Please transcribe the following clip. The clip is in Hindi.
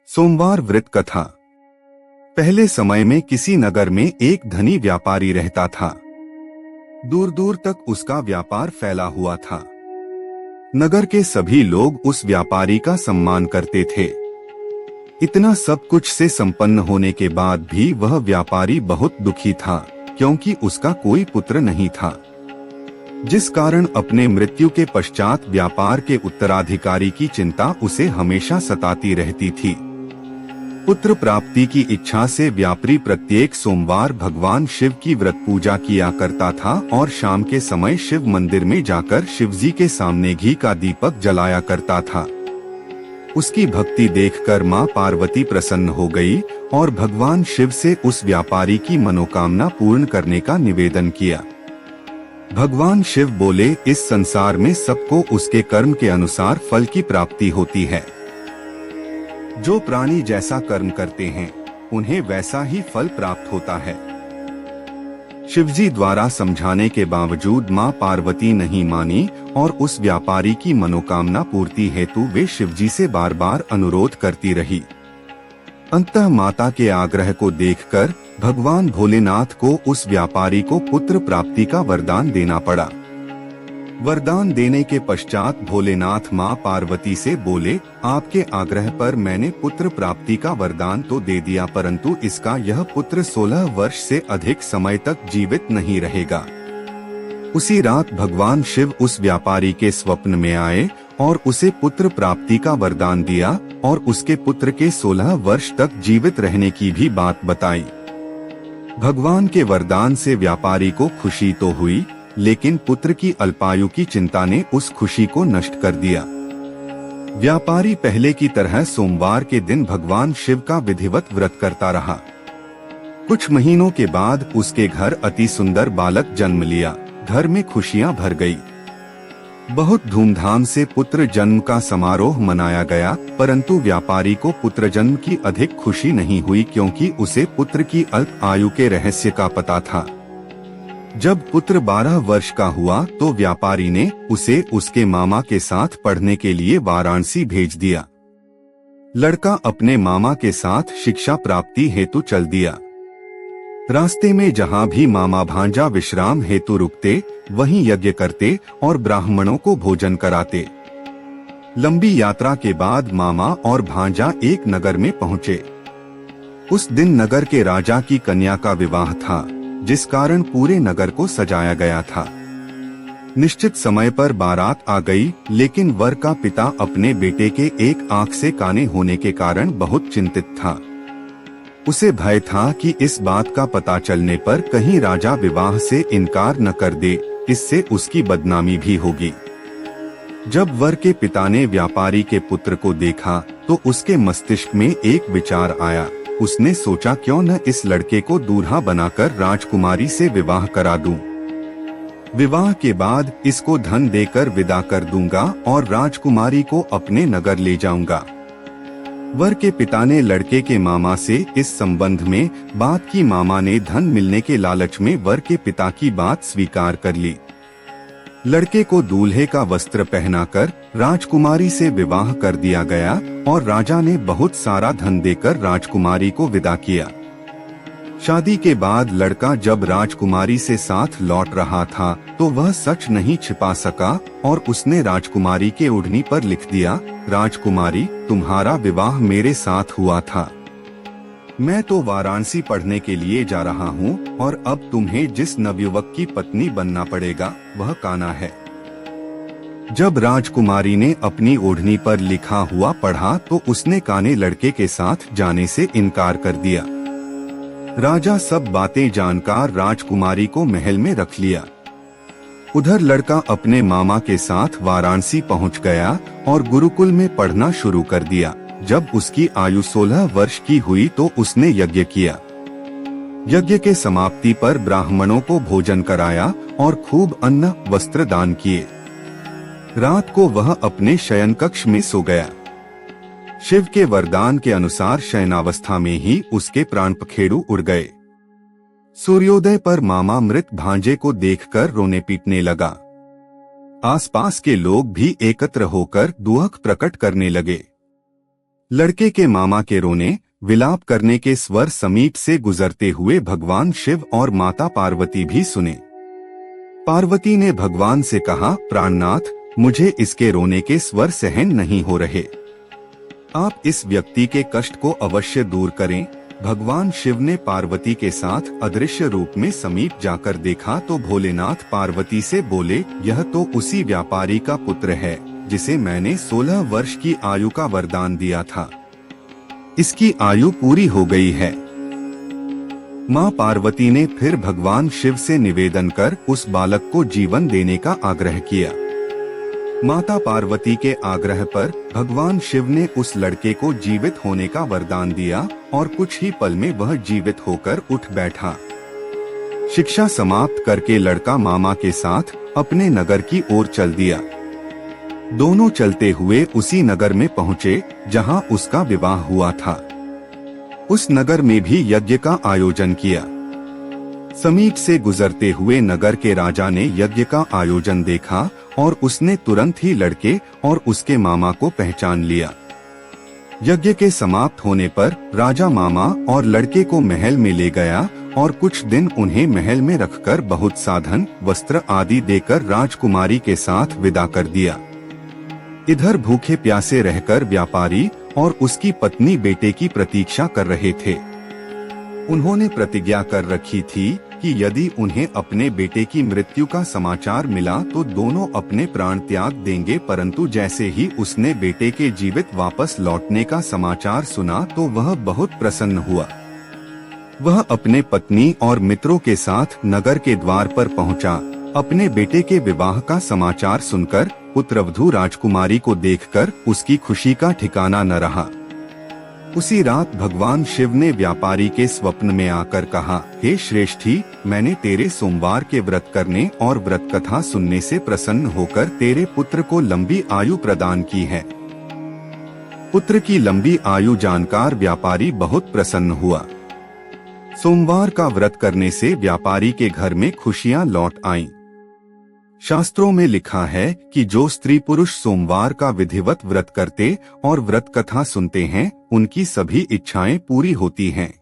सोमवार व्रत कथा। पहले समय में किसी नगर में एक धनी व्यापारी रहता था। दूर दूर तक उसका व्यापार फैला हुआ था। नगर के सभी लोग उस व्यापारी का सम्मान करते थे। इतना सब कुछ से संपन्न होने के बाद भी वह व्यापारी बहुत दुखी था, क्योंकि उसका कोई पुत्र नहीं था, जिस कारण अपने मृत्यु के पश्चात व्यापार के उत्तराधिकारी की चिंता उसे हमेशा सताती रहती थी। पुत्र प्राप्ति की इच्छा से व्यापारी प्रत्येक सोमवार भगवान शिव की व्रत पूजा किया करता था और शाम के समय शिव मंदिर में जाकर शिवजी के सामने घी का दीपक जलाया करता था। उसकी भक्ति देखकर मां पार्वती प्रसन्न हो गई और भगवान शिव से उस व्यापारी की मनोकामना पूर्ण करने का निवेदन किया। भगवान शिव बोले, इस संसार में सबको उसके कर्म के अनुसार फल की प्राप्ति होती है। जो प्राणी जैसा कर्म करते हैं उन्हें वैसा ही फल प्राप्त होता है। शिवजी द्वारा समझाने के बावजूद मां पार्वती नहीं मानी और उस व्यापारी की मनोकामना पूर्ति हेतु वे शिवजी से बार बार अनुरोध करती रही। अंततः माता के आग्रह को देखकर भगवान भोलेनाथ को उस व्यापारी को पुत्र प्राप्ति का वरदान देना पड़ा। वरदान देने के पश्चात भोलेनाथ मां पार्वती से बोले, आपके आग्रह पर मैंने पुत्र प्राप्ति का वरदान तो दे दिया, परंतु इसका यह पुत्र 16 वर्ष से अधिक समय तक जीवित नहीं रहेगा। उसी रात भगवान शिव उस व्यापारी के स्वप्न में आए और उसे पुत्र प्राप्ति का वरदान दिया और उसके पुत्र के 16 वर्ष तक जीवित रहने की भी बात बताई। भगवान के वरदान से व्यापारी को खुशी तो हुई, लेकिन पुत्र की अल्पायु की चिंता ने उस खुशी को नष्ट कर दिया। व्यापारी पहले की तरह सोमवार के दिन भगवान शिव का विधिवत व्रत करता रहा। कुछ महीनों के बाद उसके घर अति सुंदर बालक जन्म लिया। घर में खुशियां भर गई। बहुत धूमधाम से पुत्र जन्म का समारोह मनाया गया, परंतु व्यापारी को पुत्र जन्म की अधिक खुशी नहीं हुई, क्योंकि उसे पुत्र की अल्प आयु के रहस्य का पता था। जब पुत्र 12 वर्ष का हुआ तो व्यापारी ने उसे उसके मामा के साथ पढ़ने के लिए वाराणसी भेज दिया। लड़का अपने मामा के साथ शिक्षा प्राप्ति हेतु चल दिया। रास्ते में जहाँ भी मामा भांजा विश्राम हेतु रुकते, वहीं यज्ञ करते और ब्राह्मणों को भोजन कराते। लंबी यात्रा के बाद मामा और भांजा एक नगर में पहुँचे। उस दिन नगर के राजा की कन्या का विवाह था, जिस कारण पूरे नगर को सजाया गया था। निश्चित समय पर बारात आ गई, लेकिन वर का पिता अपने बेटे के एक आंख से काने होने के कारण बहुत चिंतित था। उसे भय था कि इस बात का पता चलने पर कहीं राजा विवाह से इनकार न कर दे, इससे उसकी बदनामी भी होगी। जब वर के पिता ने व्यापारी के पुत्र को देखा तो उसके मस्तिष्क में एक विचार आया। उसने सोचा, क्यों न इस लड़के को दूल्हा बनाकर राजकुमारी से विवाह करा दूं। विवाह के बाद इसको धन देकर विदा कर दूंगा और राजकुमारी को अपने नगर ले जाऊंगा। वर के पिता ने लड़के के मामा से इस संबंध में बात की। मामा ने धन मिलने के लालच में वर के पिता की बात स्वीकार कर ली। लड़के को दूल्हे का वस्त्र पहनाकर राजकुमारी से विवाह कर दिया गया और राजा ने बहुत सारा धन देकर राजकुमारी को विदा किया। शादी के बाद लड़का जब राजकुमारी से साथ लौट रहा था तो वह सच नहीं छिपा सका और उसने राजकुमारी के ओढ़नी पर लिख दिया, राजकुमारी, तुम्हारा विवाह मेरे साथ हुआ था। मैं तो वाराणसी पढ़ने के लिए जा रहा हूँ और अब तुम्हें जिस नवयुवक की पत्नी बनना पड़ेगा वह कान्हा है। जब राजकुमारी ने अपनी ओढ़नी पर लिखा हुआ पढ़ा तो उसने काने लड़के के साथ जाने से इनकार कर दिया। राजा सब बातें जानकर राजकुमारी को महल में रख लिया। उधर लड़का अपने मामा के साथ वाराणसी पहुंच गया और गुरुकुल में पढ़ना शुरू कर दिया। जब उसकी आयु 16 वर्ष की हुई तो उसने यज्ञ किया। यज्ञ के समाप्ति पर ब्राह्मणों को भोजन कराया और खूब अन्न वस्त्र दान किए। रात को वह अपने शयन कक्ष में सो गया। शिव के वरदान के अनुसार शयनावस्था में ही उसके प्राण पखेरु उड़ गए। सूर्योदय पर मामा मृत भांजे को देखकर रोने पीटने लगा। आसपास के लोग भी एकत्र होकर दुख प्रकट करने लगे। लड़के के मामा के रोने विलाप करने के स्वर समीप से गुजरते हुए भगवान शिव और माता पार्वती भी सुने। पार्वती ने भगवान से कहा, प्राणनाथ, मुझे इसके रोने के स्वर सहन नहीं हो रहे। आप इस व्यक्ति के कष्ट को अवश्य दूर करें। भगवान शिव ने पार्वती के साथ अदृश्य रूप में समीप जाकर देखा तो भोलेनाथ पार्वती से बोले, यह तो उसी व्यापारी का पुत्र है जिसे मैंने 16 वर्ष की आयु का वरदान दिया था। इसकी आयु पूरी हो गई है। मां पार्वती ने फिर भगवान शिव से निवेदन कर उस बालक को जीवन देने का आग्रह किया। माता पार्वती के आग्रह पर भगवान शिव ने उस लड़के को जीवित होने का वरदान दिया और कुछ ही पल में वह जीवित होकर उठ बैठा। शिक्षा समाप्त करके लड़का मामा के साथ अपने नगर की ओर चल दिया। दोनों चलते हुए उसी नगर में पहुँचे जहाँ उसका विवाह हुआ था। उस नगर में भी यज्ञ का आयोजन किया। समीप से गुजरते हुए नगर के राजा ने यज्ञ का आयोजन देखा और उसने तुरंत ही लड़के और उसके मामा को पहचान लिया। यज्ञ के समाप्त होने पर राजा मामा और लड़के को महल में ले गया और कुछ दिन उन्हें महल में रखकर बहुत साधन, वस्त्र आदि देकर राजकुमारी के साथ विदा कर दिया। इधर भूखे प्यासे रहकर व्यापारी और उसकी पत्नी बेटे की प्रतीक्षा कर रहे थे। उन्होंने प्रतिज्ञा कर रखी थी कि यदि उन्हें अपने बेटे की मृत्यु का समाचार मिला तो दोनों अपने प्राण त्याग देंगे, परंतु जैसे ही उसने बेटे के जीवित वापस लौटने का समाचार सुना तो वह बहुत प्रसन्न हुआ। वह अपने पत्नी और मित्रों के साथ नगर के द्वार पर पहुंचा। अपने बेटे के विवाह का समाचार सुनकर पुत्रवधू राजकुमारी को देखकर उसकी खुशी का ठिकाना न रहा। उसी रात भगवान शिव ने व्यापारी के स्वप्न में आकर कहा, हे श्रेष्ठी, मैंने तेरे सोमवार के व्रत करने और व्रत कथा सुनने से प्रसन्न होकर तेरे पुत्र को लंबी आयु प्रदान की है। पुत्र की लंबी आयु जानकर व्यापारी बहुत प्रसन्न हुआ। सोमवार का व्रत करने से व्यापारी के घर में खुशियां लौट आईं। शास्त्रों में लिखा है कि जो स्त्री पुरुष सोमवार का विधिवत व्रत करते और व्रत कथा सुनते हैं, उनकी सभी इच्छाएं पूरी होती हैं।